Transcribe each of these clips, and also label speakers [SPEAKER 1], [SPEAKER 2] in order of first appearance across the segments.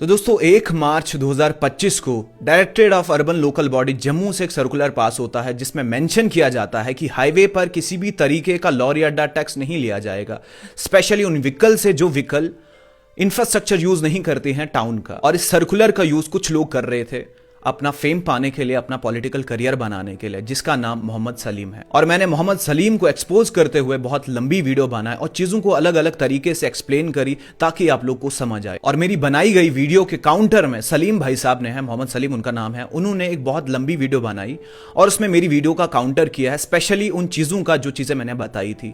[SPEAKER 1] तो दोस्तों 1 मार्च 2025 को directorate of urban local body Jammu से एक सर्कुलर पास होता है जिसमें मेंशन किया जाता है कि हाईवे पर किसी भी तरीके का लॉरी अड्डा टैक्स नहीं लिया जाएगा, स्पेशली उन व्हीकल से जो व्हीकल इंफ्रास्ट्रक्चर यूज नहीं करते हैं टाउन का। और इस सर्कुलर का यूज कुछ लोग कर रहे थे अपना फेम पाने के लिए, अपना पॉलिटिकल करियर बनाने के लिए, जिसका नाम मोहम्मद सलीम है। और मैंने मोहम्मद सलीम को एक्सपोज करते हुए बहुत लंबी वीडियो बनाई और चीजों को अलग अलग तरीके से एक्सप्लेन करी ताकि आप लोग को समझ आए। और मेरी बनाई गई वीडियो के काउंटर में सलीम भाई साहब ने है, मोहम्मद सलीम उनका नाम है, उन्होंने एक बहुत लंबी वीडियो बनाई और उसमें मेरी वीडियो का काउंटर किया है, स्पेशली उन चीजों का जो चीजें मैंने बताई थी।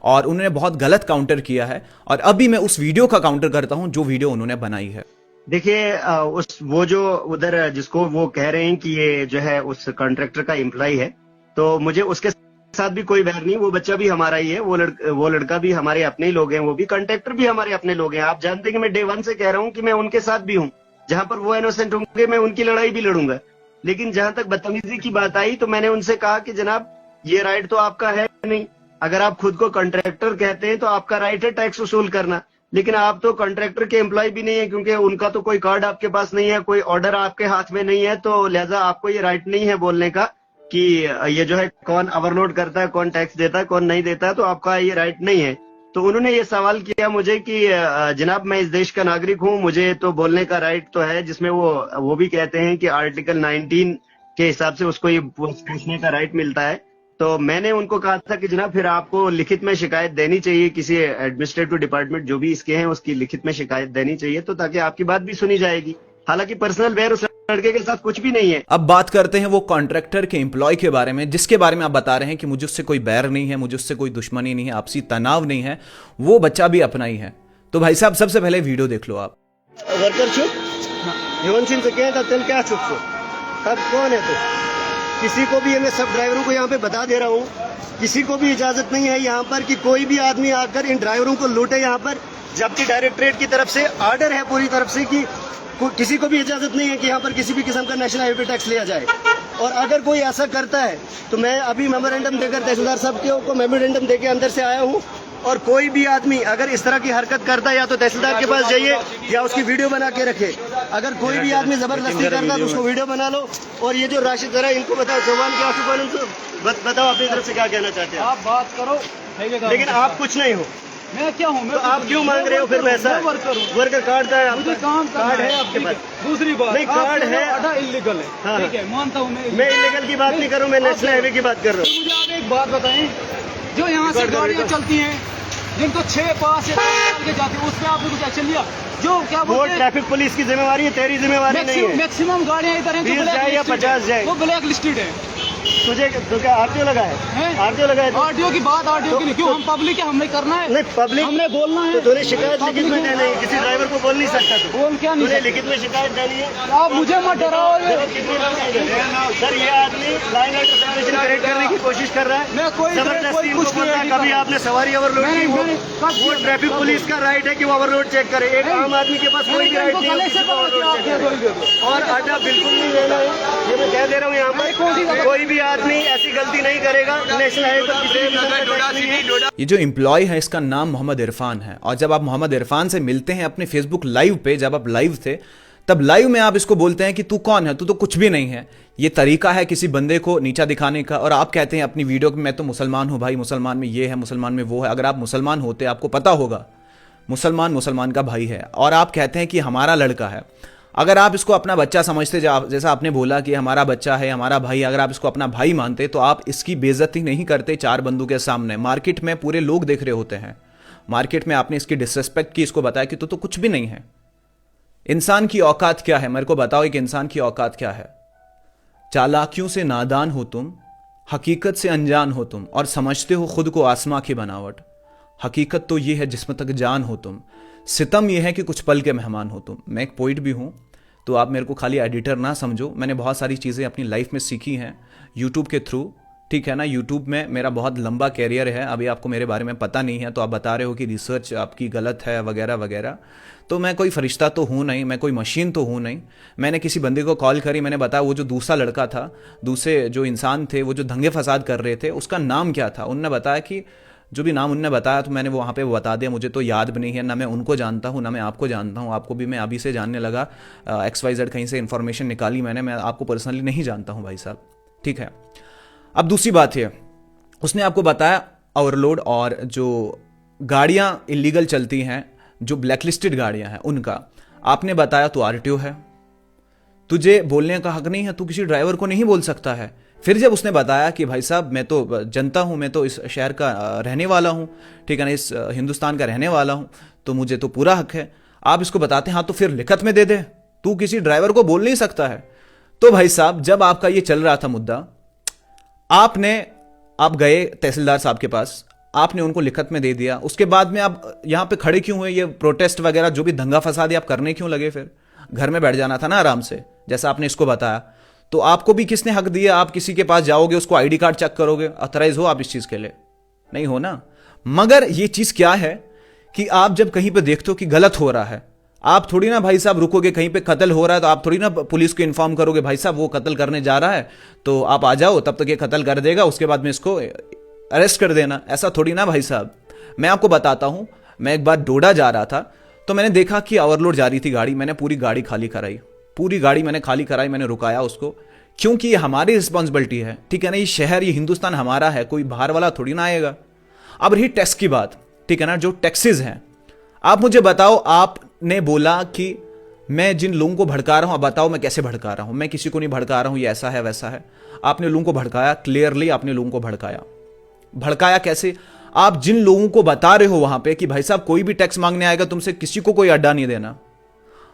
[SPEAKER 1] और उन्होंने बहुत गलत काउंटर किया है और अभी मैं उस वीडियो का काउंटर करता हूं जो वीडियो उन्होंने बनाई है।
[SPEAKER 2] देखिए वो जो उधर जिसको वो कह रहे हैं कि ये जो है उस कॉन्ट्रैक्टर का एम्प्लॉय है, तो मुझे उसके साथ भी कोई बैर नहीं। वो बच्चा भी हमारा ही है, वो लड़का भी हमारे अपने ही लोग हैं, वो भी कॉन्ट्रैक्टर भी हमारे अपने लोग हैं। आप जानते हैं कि मैं डे 1 से कह रहा हूं कि मैं उनके साथ भी हूं, जहां पर वो इनोसेंट होंगे मैं उनकी लड़ाई भी लड़ूंगा। लेकिन जहां तक बदतमीजी की बात आई तो मैंने उनसे कहा कि जनाब ये राइट तो आपका है नहीं। अगर आप खुद को कॉन्ट्रैक्टर कहते हैं तो आपका राइट है टैक्स वसूल करना, लेकिन आप तो कॉन्ट्रैक्टर के एम्प्लॉय भी नहीं है, क्योंकि उनका तो कोई कार्ड आपके पास नहीं है, कोई ऑर्डर आपके हाथ में नहीं है, तो लिहाजा आपको ये राइट नहीं है बोलने का कि ये जो है कौन ओवरलोड करता है, कौन टैक्स देता है, कौन नहीं देता है, तो आपका ये राइट नहीं है। तो उन्होंने ये सवाल किया मुझे कि जनाब मैं इस देश का नागरिक हूँ, मुझे तो बोलने का राइट तो है, जिसमें वो भी कहते हैं कि आर्टिकल 19 के हिसाब से उसको ये पूछने का राइट मिलता है। तो मैंने उनको कहा था कि जनाब फिर आपको लिखित में शिकायत देनी चाहिए, किसी एडमिनिस्ट्रेटिव डिपार्टमेंट जो भी इसके हैं उसकी लिखित में शिकायत देनी चाहिए, तो ताकि आपकी बात भी सुनी जाएगी। हालांकि पर्सनल वेयर उस लड़के के साथ कुछ भी नहीं है।
[SPEAKER 1] अब बात करते हैं वो कॉन्ट्रैक्टर के एम्प्लॉय के बारे में, जिसके बारे में आप बता रहे हैं कि मुझे उससे कोई बैर नहीं है, मुझे उससे कोई दुश्मनी नहीं है, आपसी तनाव नहीं है, वो बच्चा भी अपना ही है। तो भाई साहब सबसे पहले वीडियो देख लो आप।
[SPEAKER 2] वर्कर चुप हेमंत सिंह से कह चल क्या चुप को कब कौन है तो किसी को भी, मैं सब ड्राइवरों को यहाँ पे बता दे रहा हूँ, किसी को भी इजाजत नहीं है यहाँ पर कि कोई भी आदमी आकर इन ड्राइवरों को लूटे यहाँ पर, जबकि डायरेक्टरेट की तरफ से ऑर्डर है पूरी तरफ से कि किसी को भी इजाजत नहीं है कि यहाँ पर किसी भी किस्म का नेशनल हाईवे टैक्स लिया जाए। और अगर कोई ऐसा करता है तो मैं अभी मेमोरेंडम देकर तहसीलदार साहब को मेमोरेंडम देकर अंदर से आया हूँ। और कोई भी आदमी अगर इस तरह की हरकत करता है या तो तहसीलदार के पास जाइए या उसकी वीडियो बना के रखे। अगर कोई भी आदमी जबरदस्ती करता है तो उसको वीडियो बना लो। और ये जो राशिद जरा इनको बताओ, चौहान के आशुपान बताओ अपनी तरफ से क्या कहना चाहते हैं।
[SPEAKER 3] आप बात करो,
[SPEAKER 2] लेकिन आप कुछ नहीं हो।
[SPEAKER 3] मैं क्या हूँ?
[SPEAKER 2] तो आप क्यों मांग रहे हो फिर वैसा? वर्कर कार्ड है,
[SPEAKER 3] मुझे काम
[SPEAKER 2] कार्ड है आपके पास।
[SPEAKER 3] दूसरी बात
[SPEAKER 2] नहीं, कार्ड है,
[SPEAKER 3] इलीगल है।
[SPEAKER 2] हाँ,
[SPEAKER 3] ठीक है, मानता हूँ
[SPEAKER 2] मैं इलीगल की बात नहीं कर रहा हूँ, मैं नेशनल हाईवे की बात कर रहा हूँ।
[SPEAKER 3] मुझे आप एक बात बताएं, जो यहाँ से गाड़ियाँ चलती हैं जिनको 6 पास से जाती है, उस पर आपने कुछ एक्शन लिया? जो क्या बोलते हैं
[SPEAKER 2] ट्रैफिक पुलिस की जिम्मेवारी है, तेरी जिम्मेवारी नहीं है।
[SPEAKER 3] मैक्सिमम गाड़ियाँ इधर हैं
[SPEAKER 2] 20 जाए या 50 जाए,
[SPEAKER 3] वो ब्लैक लिस्टेड है।
[SPEAKER 2] तुझे तो क्या आरटीओ लगा है? आरटीओ लगा है?
[SPEAKER 3] आरटीओ की बात आरटीओ की नहीं, क्यों? हम पब्लिक है, हमें करना है।
[SPEAKER 2] नहीं, पब्लिक
[SPEAKER 3] हमने बोलना है।
[SPEAKER 2] तो तूने शिकायत लिखित में देनी है, किसी ड्राइवर को बोल नहीं सकता तू।
[SPEAKER 3] बोल क्या नहीं
[SPEAKER 2] तूने लिखित में शिकायत देनी है।
[SPEAKER 3] आप मुझे मत डराओ।
[SPEAKER 2] सर ये आदमी लाइन ऑफ सिचुएशन क्रिएट करने की कोशिश कर रहा है,
[SPEAKER 3] मैं कोई
[SPEAKER 2] जबरदस्ती इनको बोलता है। कभी आपने सवारी ओवरलोड की, वो ट्रैफिक पुलिस का राइट है कि वो ओवरलोड चेक करे। एक आम आदमी के पास कोई भी राइट नहीं है किसी को ओवरलोड चेक करे। और अड्डा बिल्कुल नहीं लेना है, ये मैं कह दे रहा हूँ। यहाँ पर कोई भी आदमी ऐसी गलती नहीं करेगा। नेशनल हाईवे पर किसी भी
[SPEAKER 1] ये जो एम्प्लॉय है इसका नाम मोहम्मद इरफान है। और जब आप मोहम्मद इरफान से मिलते हैं अपने फेसबुक लाइव पे, जब आप लाइव थे तब लाइव में आप इसको बोलते हैं कि तू कौन है, तू तो कुछ भी नहीं है। ये तरीका है किसी बंदे को नीचा दिखाने का। और आप कहते हैं अपनी वीडियो में मैं तो मुसलमान हूं भाई, मुसलमान में ये है, मुसलमान में वो है। अगर आप मुसलमान होते आपको पता होगा मुसलमान का भाई है। और आप कहते हैं कि हमारा लड़का है। अगर आप इसको अपना बच्चा समझते, जैसा आपने बोला कि हमारा बच्चा है, हमारा भाई, अगर आप इसको अपना भाई मानते तो आप इसकी बेइज्जती नहीं करते 4 बंदों के सामने। मार्केट में पूरे लोग देख रहे होते हैं, मार्केट में आपने इसकी डिसरिस्पेक्ट की, इसको बताया कि तो कुछ भी नहीं है। इंसान की औकात क्या है, मेरे को बताओ एक इंसान की औकात क्या है? चालाकियों से नादान हो तुम, हकीकत से अनजान हो तुम, और समझते हो खुद को आसमां की बनावट। हकीकत तो यह है जिस्म तक जान हो तुम, सितम यह है कि कुछ पल के मेहमान हो तुम। मैं एक पोइट भी हूं, तो आप मेरे को खाली एडिटर ना समझो। मैंने बहुत सारी चीज़ें अपनी लाइफ में सीखी हैं यूट्यूब के थ्रू, ठीक है ना। यूट्यूब में मेरा बहुत लंबा कैरियर है। अभी आपको मेरे बारे में पता नहीं है तो आप बता रहे हो कि रिसर्च आपकी गलत है वगैरह वगैरह। तो मैं कोई फरिश्ता तो हूँ नहीं, मैं कोई मशीन तो हूँ नहीं। मैंने किसी बंदे को कॉल करी, मैंने बताया वो जो दूसरा लड़का था, दूसरे जो इंसान थे, वो जो दंगे फसाद कर रहे थे, उसका नाम क्या था। उन्होंने बताया कि जो भी नाम उनने बताया तो मैंने वहाँ पे बता दिया, मुझे तो याद भी नहीं है, ना मैं उनको जानता हूँ ना मैं आपको जानता हूँ। आपको भी मैं अभी से जानने लगा, XYZ कहीं से इन्फॉर्मेशन निकाली मैंने, मैं आपको पर्सनली नहीं जानता हूँ भाई साहब, ठीक है। अब दूसरी बात है, उसने आपको बताया ओवरलोड और जो गाड़ियाँ इलीगल चलती हैं, जो ब्लैकलिस्टेड गाड़ियाँ हैं उनका आपने बताया तो RTO है, तुझे बोलने का हक नहीं है, तू किसी ड्राइवर को नहीं बोल सकता है। फिर जब उसने बताया कि भाई साहब मैं तो जनता हूँ, मैं तो इस शहर का रहने वाला हूँ, ठीक है ना, इस हिंदुस्तान का रहने वाला हूँ, तो मुझे तो पूरा हक है। आप इसको बताते हैं हाँ तो फिर लिखत में दे दे, तू किसी ड्राइवर को बोल नहीं सकता है। तो भाई साहब जब आपका ये चल रहा था मुद्दा, आप गए तहसीलदार साहब के पास, आपने उनको लिखत में दे दिया, उसके बाद में आप यहाँ पे खड़े क्यों हुए? ये प्रोटेस्ट वगैरह जो भी दंगा फसाद आप करने क्यों लगे? फिर घर में बैठ जाना था ना आराम से, जैसा आपने इसको बताया। तो आपको भी किसने हक दिया? आप किसी के पास जाओगे, उसको ID कार्ड चेक करोगे, ऑथराइज हो आप इस चीज के लिए? नहीं हो ना। मगर ये चीज क्या है कि आप जब कहीं पे देखते हो कि गलत हो रहा है, आप थोड़ी ना भाई साहब रुकोगे। कहीं पे कत्ल हो रहा है तो आप थोड़ी ना पुलिस को इन्फॉर्म करोगे, भाई साहब वो कत्ल करने जा रहा है तो आप आ जाओ, तब तक ये कत्ल कर देगा, उसके बाद में इसको अरेस्ट कर देना। ऐसा थोड़ी ना भाई साहब। मैं आपको बताता हूं, मैं एक बार डोडा जा रहा था तो मैंने देखा कि ओवरलोड जा रही थी गाड़ी, मैंने पूरी गाड़ी खाली कराई, पूरी गाड़ी मैंने खाली कराई, मैंने रुकाया उसको, क्योंकि ये हमारी रिस्पॉन्सिबिलिटी है, ठीक है ना। ये शहर, ये हिंदुस्तान हमारा है, कोई बाहर वाला थोड़ी ना आएगा। अब रही टैक्स की बात, ठीक है ना, जो टैक्सेस हैं, आप मुझे बताओ, आपने बोला कि मैं जिन लोगों को भड़का रहा हूं, अब बताओ मैं कैसे भड़का रहा हूं? मैं किसी को नहीं भड़का रहा हूं, ये ऐसा है वैसा है। आपने लोगों को भड़काया, क्लियरली आपने लोगों को भड़काया। भड़काया कैसे? आप जिन लोगों को बता रहे हो वहां पे कि भाई साहब कोई भी टैक्स मांगने आएगा तुमसे किसी को कोई अड्डा नहीं देना,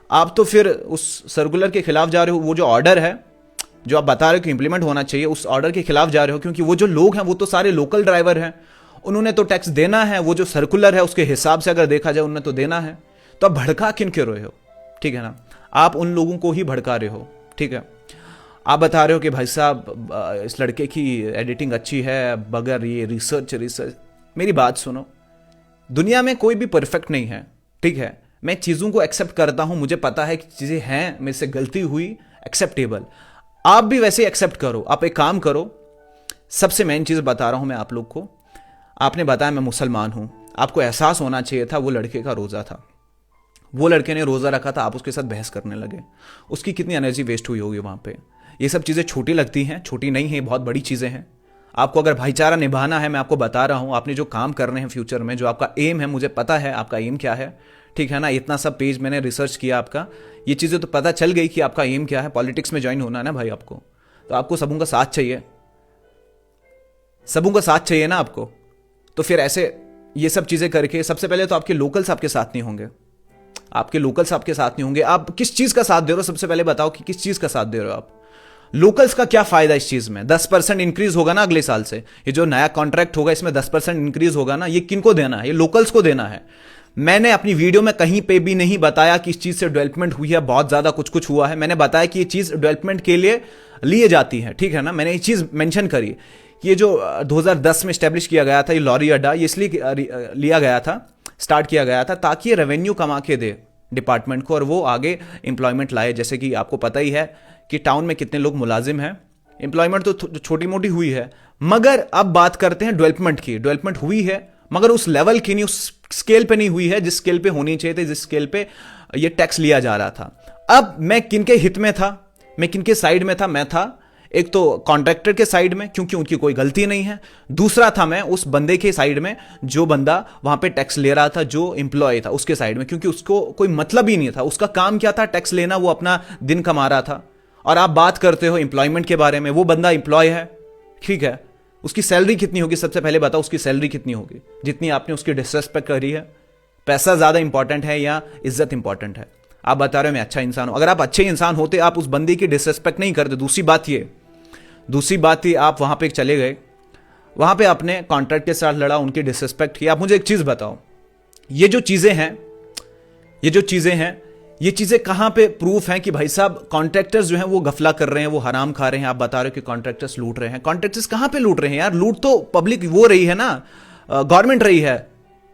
[SPEAKER 1] आप तो फिर उस सर्कुलर के खिलाफ जा रहे हो। वो जो ऑर्डर है जो आप बता रहे हो कि इंप्लीमेंट होना चाहिए, उस ऑर्डर के खिलाफ जा रहे हो, क्योंकि वो जो लोग हैं वो तो सारे लोकल ड्राइवर हैं, उन्होंने तो टैक्स देना है। वो जो सर्कुलर है उसके हिसाब से अगर देखा जाए उन्होंने तो देना है। तो आप भड़का किन के रहे हो? ठीक है ना, आप उन लोगों को ही भड़का रहे हो, ठीक है। आप बता रहे हो कि भाई साहब इस लड़के की एडिटिंग अच्छी है, बगैर ये रिसर्च। मेरी बात सुनो, दुनिया में कोई भी परफेक्ट नहीं है, ठीक है। मैं चीज़ों को एक्सेप्ट करता हूं, मुझे पता है कि चीज़ें हैं, मेरे से गलती हुई, एक्सेप्टेबल। आप भी वैसे एक्सेप्ट करो। आप एक काम करो, सबसे मेन चीज़ बता रहा हूं मैं आप लोग को। आपने बताया मैं मुसलमान हूं, आपको एहसास होना चाहिए था वो लड़के का रोज़ा था, वो लड़के ने रोज़ा रखा था, आप उसके साथ बहस करने लगे, उसकी कितनी एनर्जी वेस्ट हुई होगी वहाँ पे। ये सब चीज़ें छोटी लगती हैं, छोटी नहीं है, बहुत बड़ी चीज़ें हैं। आपको अगर भाईचारा निभाना है, मैं आपको बता रहा हूँ, आपने जो काम करने हैं फ्यूचर में, जो आपका एम है, मुझे पता है आपका एम क्या है, ठीक है ना। इतना सब पेज मैंने रिसर्च किया आपका, ये चीज़ें तो पता चल गई कि आपका एम क्या है। पॉलिटिक्स में ज्वाइन होना है ना भाई आपको, तो आपको सबों का साथ चाहिए, सबों का साथ चाहिए ना आपको। तो फिर ऐसे ये सब चीज़ें करके, सबसे पहले तो आपके लोकल्स आपके साथ नहीं होंगे, आपके लोकल्स आपके साथ नहीं होंगे। आप किस चीज़ का साथ दे रहे हो? सबसे पहले बताओ कि किस चीज़ का साथ दे रहे हो आप। लोकल्स का क्या फायदा इस चीज में? 10% इंक्रीज होगा ना अगले साल से, ये जो नया कॉन्ट्रैक्ट होगा इसमें 10% इंक्रीज होगा ना, ये किनको देना है? ये लोकल्स को देना है। मैंने अपनी वीडियो में कहीं पे भी नहीं बताया कि इस चीज से डेवलपमेंट हुई है, बहुत ज्यादा कुछ कुछ हुआ है। मैंने बताया कि ये चीज डेवलपमेंट के लिए लिए जाती है, ठीक है ना। मैंने ये चीज मेंशन करी, ये जो 2010 में स्टैब्लिश किया गया था ये लॉरी अड्डा, ये इसलिए लिया गया था, स्टार्ट किया गया था ताकि ये रेवेन्यू कमा के दे डिपार्टमेंट को और वो आगे एम्प्लॉयमेंट लाए। जैसे कि आपको पता ही है कि टाउन में कितने लोग मुलाजिम हैं, एम्प्लॉयमेंट तो छोटी मोटी हुई है। मगर अब बात करते हैं डेवलपमेंट की। डेवलपमेंट हुई है मगर उस लेवल की नहीं, उस स्केल पे नहीं हुई है जिस स्केल पे होनी चाहिए थी, जिस स्केल पे ये टैक्स लिया जा रहा था। अब मैं किनके हित में था, मैं किनके साइड में था? मैं था एक तो कॉन्ट्रैक्टर के साइड में, क्योंकि उनकी कोई गलती नहीं है। दूसरा था मैं उस बंदे के साइड में जो बंदा वहां पे टैक्स ले रहा था, जो एम्प्लॉय था उसके साइड में, क्योंकि उसको कोई मतलब ही नहीं था। उसका काम क्या था? टैक्स लेना, वो अपना दिन कमा रहा था। और आप बात करते हो एम्प्लॉयमेंट के बारे में, वो बंदा एम्प्लॉय है, ठीक है, उसकी सैलरी कितनी होगी? सबसे पहले बताओ उसकी सैलरी कितनी होगी? जितनी आपने उसकी डिसरेस्पेक्ट करी है। पैसा ज्यादा इंपॉर्टेंट है या इज्जत इंपॉर्टेंट है? आप बता रहे हो मैं अच्छा इंसान हूं, अगर आप अच्छे इंसान होते आप उस बंदे की डिसरेस्पेक्ट नहीं करते। दूसरी बात ये आप वहां पे चले गए, वहां पे आपने कॉन्ट्रैक्ट के साथ लड़ा, उनकी डिसरेस्पेक्ट की। आप मुझे एक चीज बताओ, ये जो चीजें हैं ये चीजें कहां पे प्रूफ हैं कि भाई साहब कॉन्ट्रैक्टर्स जो हैं वो गफला कर रहे हैं, वो हराम खा रहे हैं? आप बता रहे हो कि कॉन्ट्रैक्टर्स लूट रहे हैं। कॉन्ट्रैक्टर्स कहां पे लूट रहे हैं यार? लूट तो पब्लिक वो रही है ना, गवर्नमेंट रही है,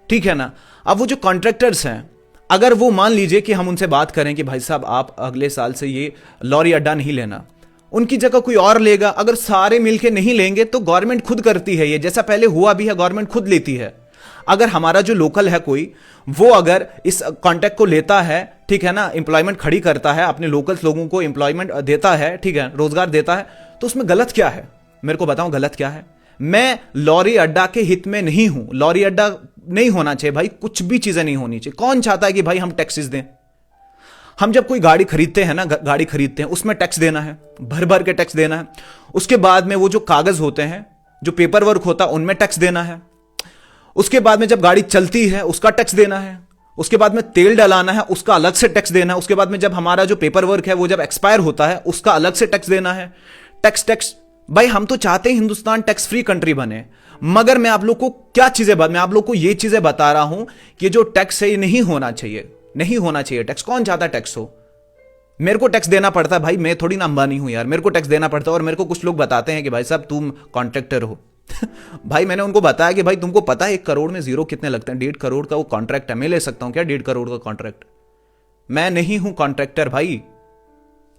[SPEAKER 1] ठीक है ना। अब वो जो कॉन्ट्रैक्टर्स हैं, अगर वो मान लीजिए कि हम उनसे बात करें कि भाई साहब आप अगले साल से ये लॉरी अड्डा नहीं लेना, उनकी जगह कोई और लेगा। अगर सारे मिलके नहीं लेंगे तो गवर्नमेंट खुद करती है ये, जैसा पहले हुआ भी है, गवर्नमेंट खुद लेती है। अगर हमारा जो लोकल है कोई, वो अगर इस कॉन्ट्रैक्ट को लेता है, ठीक है ना, एम्प्लॉयमेंट खड़ी करता है, अपने लोकल लोगों को एम्प्लॉयमेंट देता है, ठीक है, रोजगार देता है, तो उसमें गलत क्या है? मेरे को बताओ गलत क्या है? मैं लॉरी अड्डा के हित में नहीं हूं। लॉरी अड्डा नहीं होना चाहिए भाई, कुछ भी चीजें नहीं होनी चाहिए। कौन चाहता है कि भाई हम टैक्सेस दें? हम जब कोई गाड़ी खरीदते हैं ना, गाड़ी खरीदते हैं, उसमें टैक्स देना है, भर भर के टैक्स देना है। उसके बाद में वो जो कागज होते हैं, जो पेपर वर्क होता है, उनमें टैक्स देना है। उसके बाद में जब गाड़ी चलती है उसका टैक्स देना है। उसके बाद में तेल डलाना है, उसका अलग से टैक्स देना है। उसके बाद में जब हमारा जो पेपर वर्क है वो जब एक्सपायर होता है, उसका अलग से टैक्स देना है। टैक्स टैक्स भाई, हम तो चाहते हैं हिंदुस्तान टैक्स फ्री कंट्री बने, मगर मैं आप लोग को मैं आप लोग को ये चीजें बता रहा हूं कि जो टैक्स है ये नहीं होना चाहिए, नहीं होना चाहिए टैक्स। कौन चाहता है टैक्स हो? मेरे को टैक्स देना पड़ता है भाई, मैं थोड़ी ना अंबानी हूं यार, मेरे को टैक्स देना पड़ता है। और मेरे को कुछ लोग बताते हैं कि भाई साहब तुम कॉन्ट्रैक्टर हो। भाई मैंने उनको बताया कि भाई तुमको पता है 1 करोड़ में जीरो कितने लगते हैं? 1.5 करोड़ का वो कॉन्ट्रैक्ट है, मैं ले सकता हूं क्या 1.5 करोड़ का कॉन्ट्रैक्ट? मैं नहीं हूं कॉन्ट्रैक्टर भाई।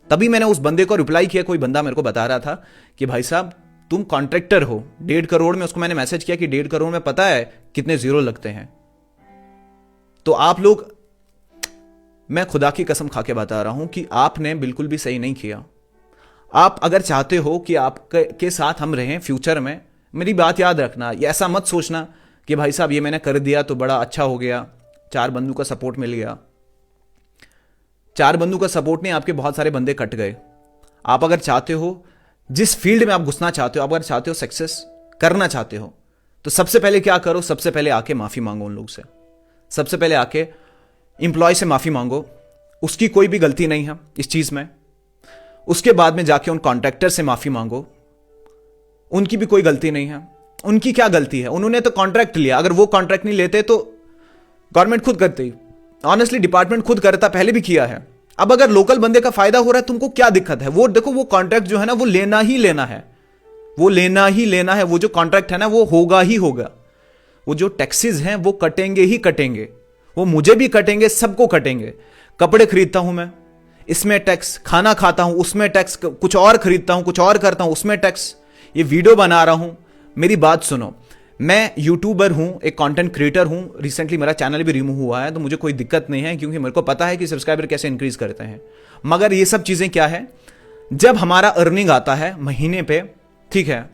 [SPEAKER 1] तभी मैंने उस बंदे को रिप्लाई किया, कोई बंदा मेरे को बता रहा था कि भाई साहब तुम कॉन्ट्रैक्टर हो 1.5 करोड़ में। उसको मैंने मैसेज किया कि 1.5 करोड़ में पता है कितने जीरो लगते हैं? तो आप लोग, मैं खुदा की कसम खा के बता रहा हूं कि आपने बिल्कुल भी सही नहीं किया। आप अगर चाहते हो कि आपके साथ हम रहें फ्यूचर में, मेरी बात याद रखना, ये ऐसा मत सोचना कि भाई साहब ये मैंने कर दिया तो बड़ा अच्छा हो गया, 4 बंदू का सपोर्ट मिल गया। 4 बंदू का सपोर्ट नहीं, आपके बहुत सारे बंदे कट गए। आप अगर चाहते हो, जिस फील्ड में आप घुसना चाहते हो, आप अगर चाहते हो सक्सेस करना चाहते हो, तो सबसे पहले क्या करो? सबसे पहले आके माफी मांगो उन लोग से। सबसे पहले आके इंप्लॉय से माफी मांगो, उसकी कोई भी गलती नहीं है इस चीज में। उसके बाद में जाके उन कॉन्ट्रैक्टर से माफी मांगो, उनकी भी कोई गलती नहीं है। उनकी क्या गलती है? उन्होंने तो कॉन्ट्रैक्ट लिया, अगर वो कॉन्ट्रैक्ट नहीं लेते तो गवर्नमेंट खुद करती। ऑनेस्टली डिपार्टमेंट खुद करता, पहले भी किया है। अब अगर लोकल बंदे का फायदा हो रहा है, तुमको क्या दिक्कत है? वो देखो, वो कॉन्ट्रैक्ट जो है ना वो लेना ही लेना है, वो लेना ही लेना है। वो जो कॉन्ट्रैक्ट है ना वो होगा ही होगा। वो जो टैक्सेस हैं वो कटेंगे ही कटेंगे, वो मुझे भी कटेंगे, सबको कटेंगे। कपड़े खरीदता हूं मैं, इसमें टैक्स, खाना खाता हूं उसमें टैक्स, कुछ और खरीदता हूं, कुछ और करता हूं उसमें टैक्स, ये वीडियो बना रहा हूं। मेरी बात सुनो, मैं यूट्यूबर हूं, एक कंटेंट क्रिएटर हूं, रिसेंटली मेरा चैनल भी रिमूव हुआ है, तो मुझे कोई दिक्कत नहीं है क्योंकि मेरे को पता है कि सब्सक्राइबर कैसे इंक्रीज करते हैं। मगर ये सब चीजें क्या है, जब हमारा अर्निंग आता है महीने पे, ठीक है,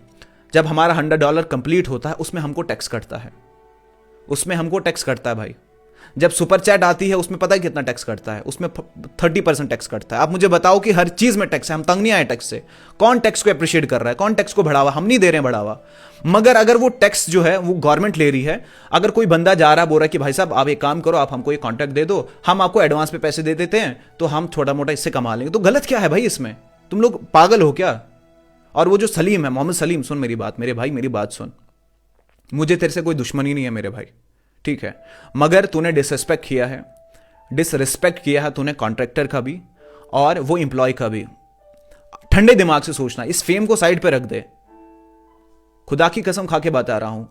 [SPEAKER 1] जब हमारा $100 कंप्लीट होता है, उसमें हमको टैक्स कटता है, उसमें हमको टैक्स कटता है भाई। जब सुपर चैट आती है उसमें पता है कितना टैक्स कटता है? उसमें 30% टैक्स कटता है। आप मुझे बताओ कि हर चीज में टैक्स है, हम तंग नहीं आए टैक्स से। कौन टैक्स को अप्रिशिएट कर रहा है? कौन टैक्स को बढ़ावा? हम नहीं दे रहे हैं बढ़ावा। मगर अगर वो टैक्स जो है वो गवर्नमेंट ले रही है, अगर कोई बंदा जा रहा बोल रहा है कि भाई साहब आप एक काम करो, आप हमको एक कॉन्ट्रैक्ट दे दो, हम आपको एडवांस पे पैसे दे देते हैं, तो हम छोटा मोटा इससे कमा लेंगे, तो गलत क्या है भाई इसमें? तुम लोग पागल हो क्या? और वो जो सलीम है, मोहम्मद सलीम, सुन मेरी बात, मेरे भाई मेरी बात सुन, मुझे तेरे से कोई दुश्मनी नहीं है मेरे भाई, ठीक है, मगर तूने डिसरिस्पेक्ट किया है, डिसरिस्पेक्ट किया है तूने कॉन्ट्रैक्टर का भी और वो एम्प्लॉय का भी। ठंडे दिमाग से सोचना, इस फेम को साइड पे रख दे। खुदा की कसम खा के बता रहा हूं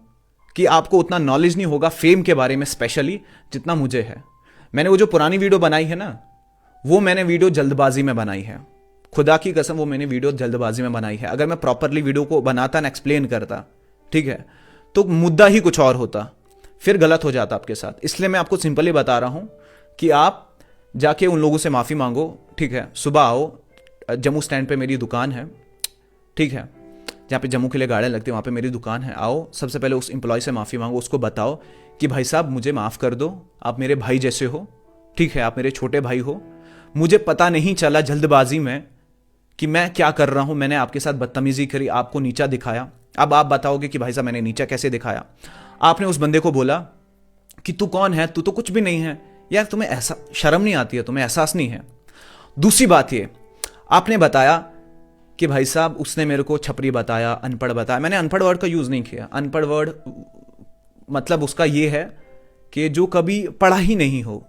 [SPEAKER 1] कि आपको उतना नॉलेज नहीं होगा फेम के बारे में स्पेशली जितना मुझे है। मैंने वो जो पुरानी वीडियो बनाई है ना, वो मैंने वीडियो जल्दबाजी में बनाई है। खुदा की कसम वो मैंने वीडियो जल्दबाजी में बनाई है। अगर मैं प्रॉपरली वीडियो को बनाता ना, एक्सप्लेन करता, ठीक है, तो मुद्दा ही कुछ और होता, फिर गलत हो जाता आपके साथ। इसलिए मैं आपको सिंपली बता रहा हूं कि आप जाके उन लोगों से माफी मांगो, ठीक है। सुबह आओ, जम्मू स्टैंड पे मेरी दुकान है, ठीक है, जहाँ पे जम्मू के लिए गाड़ियाँ लगती है वहाँ पे मेरी दुकान है। आओ, सबसे पहले उस एम्प्लॉय से माफ़ी मांगो, उसको बताओ कि भाई साहब मुझे माफ़ कर दो, आप मेरे भाई जैसे हो, ठीक है, आप मेरे छोटे भाई हो, मुझे पता नहीं चला जल्दबाजी में कि मैं क्या कर रहा हूँ, मैंने आपके साथ बदतमीजी करी, आपको नीचा दिखाया। अब आप बताओगे कि भाई साहब मैंने नीचा कैसे दिखाया? आपने उस बंदे को बोला कि तू कौन है, तू तो कुछ भी नहीं है। यार तुम्हें ऐसा शर्म नहीं आती है, तुम्हें एहसास नहीं है? दूसरी बात ये, आपने बताया कि भाई साहब उसने मेरे को छपरी बताया, अनपढ़ बताया। मैंने अनपढ़ वर्ड का यूज नहीं किया। अनपढ़ वर्ड मतलब उसका ये है कि जो कभी पढ़ा ही नहीं हो,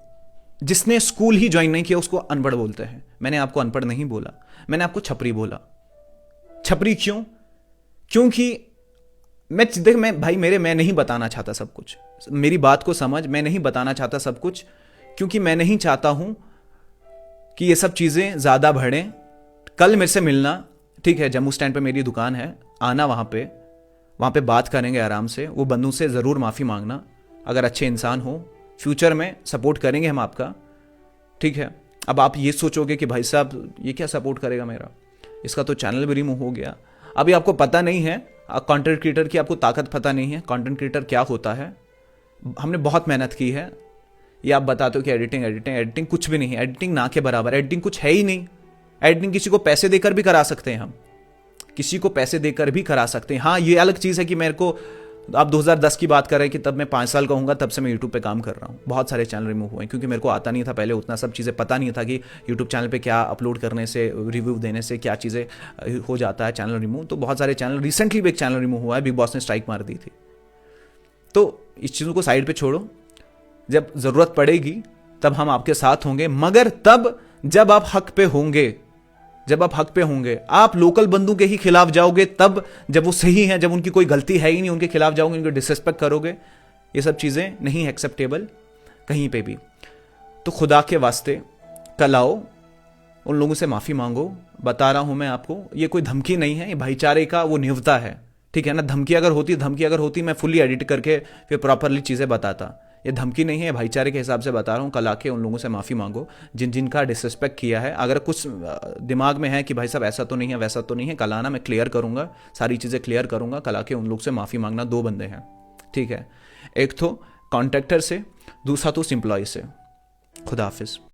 [SPEAKER 1] जिसने स्कूल ही ज्वाइन नहीं किया, उसको अनपढ़ बोलते हैं। मैंने आपको अनपढ़ नहीं बोला, मैंने आपको छपरी बोला। छपरी क्यों? क्योंकि मैं नहीं बताना चाहता सब कुछ, मेरी बात को समझ, मैं नहीं बताना चाहता सब कुछ, क्योंकि मैं नहीं चाहता हूं कि ये सब चीजें ज्यादा बढ़ें। कल मेरे से मिलना, ठीक है, जम्मू स्टैंड पे मेरी दुकान है, आना वहाँ पे बात करेंगे आराम से। वो बंदों से ज़रूर माफ़ी मांगना, अगर अच्छे इंसान हो, फ्यूचर में सपोर्ट करेंगे हम आपका, ठीक है। अब आप ये सोचोगे कि भाई साहब ये क्या सपोर्ट करेगा मेरा, इसका तो चैनल भी रिमूव हो गया। अभी आपको पता नहीं है, कंटेंट क्रिएटर की आपको ताकत पता नहीं है, कंटेंट क्रिएटर क्या होता है। हमने बहुत मेहनत की है। ये आप बताते हो कि एडिटिंग कुछ भी नहीं है, एडिटिंग ना के बराबर, एडिटिंग कुछ है ही नहीं। एडिटिंग किसी को पैसे देकर भी करा सकते हैं हम, किसी को पैसे देकर भी करा सकते हैं। हाँ, ये अलग चीज़ है कि मेरे को, आप 2010 की बात कर रहे हैं कि तब मैं 5 साल का हूँगा, तब से मैं यूट्यूब पे काम कर रहा हूँ। बहुत सारे चैनल रिमूव हुए क्योंकि मेरे को आता नहीं था पहले, उतना सब चीज़ें पता नहीं था कि यूट्यूब चैनल पे क्या अपलोड करने से, रिव्यू देने से क्या चीज़ें हो जाता है चैनल रिमूव। तो बहुत सारे चैनल, रिसेंटली भी एक चैनल रिमूव हुआ है, बिग बॉस ने स्ट्राइक मार दी थी। तो इस चीज़ों को साइड पर छोड़ो, जब ज़रूरत पड़ेगी तब हम आपके साथ होंगे, मगर तब जब आप हक पे होंगे, जब आप हक पे होंगे। आप लोकल बंदों के ही खिलाफ जाओगे तब, जब वो सही हैं, जब उनकी कोई गलती है ही नहीं, उनके खिलाफ जाओगे, उनको डिसरिस्पेक्ट करोगे। ये सब चीज़ें नहीं एक्सेप्टेबल कहीं पे भी। तो खुदा के वास्ते कल आओ, उन लोगों से माफ़ी मांगो। बता रहा हूं मैं आपको, ये कोई धमकी नहीं है, ये भाईचारे का वो निवता है, ठीक है ना। धमकी अगर होती मैं फुली एडिट करके फिर प्रॉपरली चीज़ें बताता। ये धमकी नहीं है, भाईचारे के हिसाब से बता रहा हूँ। कल आके उन लोगों से माफ़ी मांगो जिनका डिसरिस्पेक्ट किया है। अगर कुछ दिमाग में है कि भाई साहब ऐसा तो नहीं है, वैसा तो नहीं है, कल आना, मैं क्लियर करूँगा, सारी चीज़ें क्लियर करूँगा। कल आके उन लोग से माफ़ी मांगना। 2 बंदे हैं, ठीक है, एक तो कॉन्ट्रैक्टर से, दूसरा तो एम्प्लॉय से। खुदा हाफिज़।